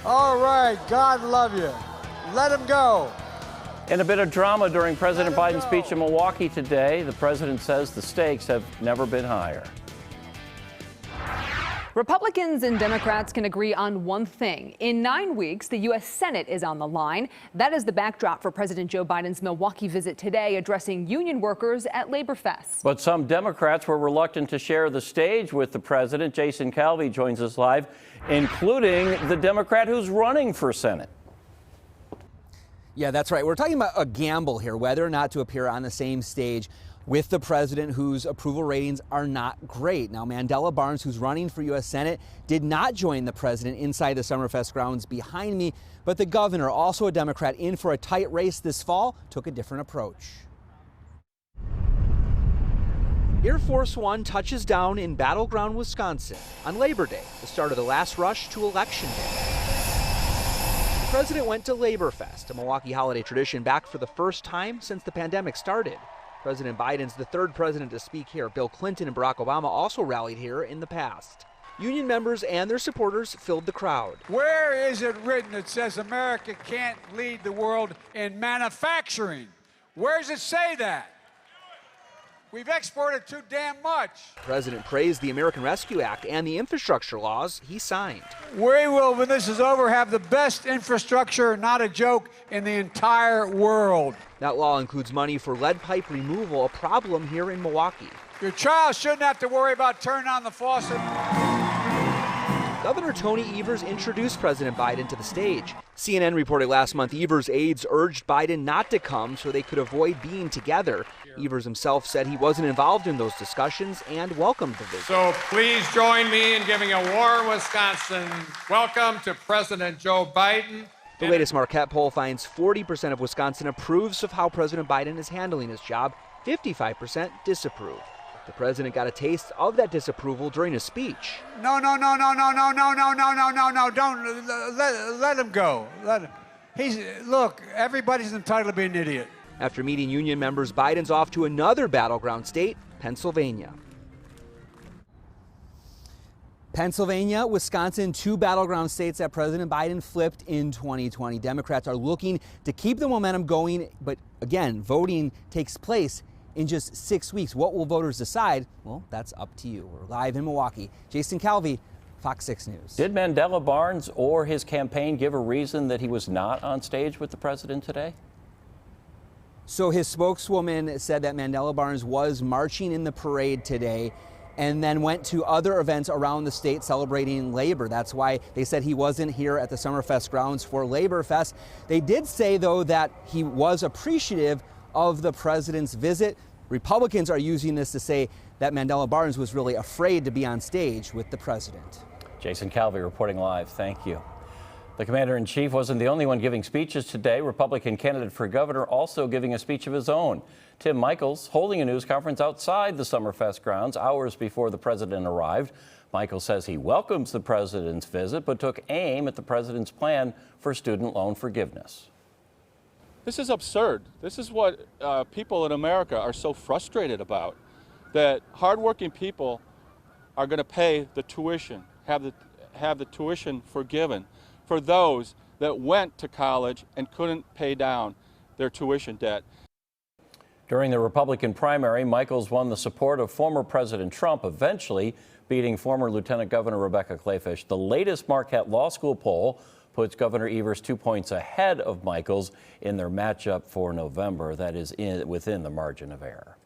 All right, God love you. Let him go. In a bit of drama during President Biden's speech in Milwaukee today, the president says the stakes have never been higher. Republicans and Democrats can agree on one thing. In 9 weeks, the U.S. Senate is on the line. That is the backdrop for President Joe Biden's Milwaukee visit today, addressing union workers at Labor Fest. But some Democrats were reluctant to share the stage with the president. Jason Calvi joins us live, including the Democrat who's running for Senate. Yeah, that's right. We're talking about a gamble here, whether or not to appear on the same stage with the president, whose approval ratings are not great. Now, Mandela Barnes, who's running for U.S. Senate, did not join the president inside the Summerfest grounds behind me. But the governor, also a Democrat in for a tight race this fall, took a different approach. Air Force One touches down in battleground Wisconsin on Labor Day, the start of the last rush to Election Day. The president went to Labor Fest, a Milwaukee holiday tradition back for the first time since the pandemic started. President Biden's the third president to speak here. Bill Clinton and Barack Obama also rallied here in the past. Union members and their supporters filled the crowd. Where is it written that says America can't lead the world in manufacturing? Where does it say that? We've exported too damn much. The president praised the American Rescue Act and the infrastructure laws he signed. We will, when this is over, have the best infrastructure, not a joke, in the entire world. That law includes money for lead pipe removal, a problem here in Milwaukee. Your child shouldn't have to worry about turning on the faucet. Governor Tony Evers introduced President Biden to the stage. CNN reported last month Evers' aides urged Biden not to come so they could avoid being together. Evers himself said he wasn't involved in those discussions and welcomed the visit. So please join me in giving a warm Wisconsin welcome to President Joe Biden. The latest Marquette poll finds 40% of Wisconsin approves of how President Biden is handling his job, 55% disapprove. The president got a taste of that disapproval during his speech. No, don't let him go. Look, everybody's entitled to be an idiot. After meeting union members, Biden's off to another battleground state, Pennsylvania. Pennsylvania, Wisconsin, two battleground states that President Biden flipped in 2020. Democrats are looking to keep the momentum going, but again, voting takes place in just 6 weeks. What will voters decide? Well, that's up to you. We're live in Milwaukee. Jason Calvi, Fox 6 News. Did Mandela Barnes or his campaign give a reason that he was not on stage with the president today? So his spokeswoman said that Mandela Barnes was marching in the parade today and then went to other events around the state celebrating labor. That's why they said he wasn't here at the Summerfest grounds for Labor Fest. They did say, though, that he was appreciative of the president's visit. Republicans are using this to say that Mandela Barnes was really afraid to be on stage with the president. Jason Calvi reporting live. Thank you. The commander-in-chief wasn't the only one giving speeches today. Republican candidate for governor also giving a speech of his own. Tim Michels holding a news conference outside the Summerfest grounds hours before the president arrived. Michels says he welcomes the president's visit, but took aim at the president's plan for student loan forgiveness. This is absurd. This is what people in America are so frustrated about, that hardworking people are going to pay the tuition, have the tuition forgiven for those that went to college and couldn't pay down their tuition debt. During the Republican primary, Michels won the support of former President Trump, eventually beating former Lieutenant Governor Rebecca Kleefisch. The latest Marquette Law School poll puts Governor Evers 2 points ahead of Michels in their matchup for November. That is within the margin of error.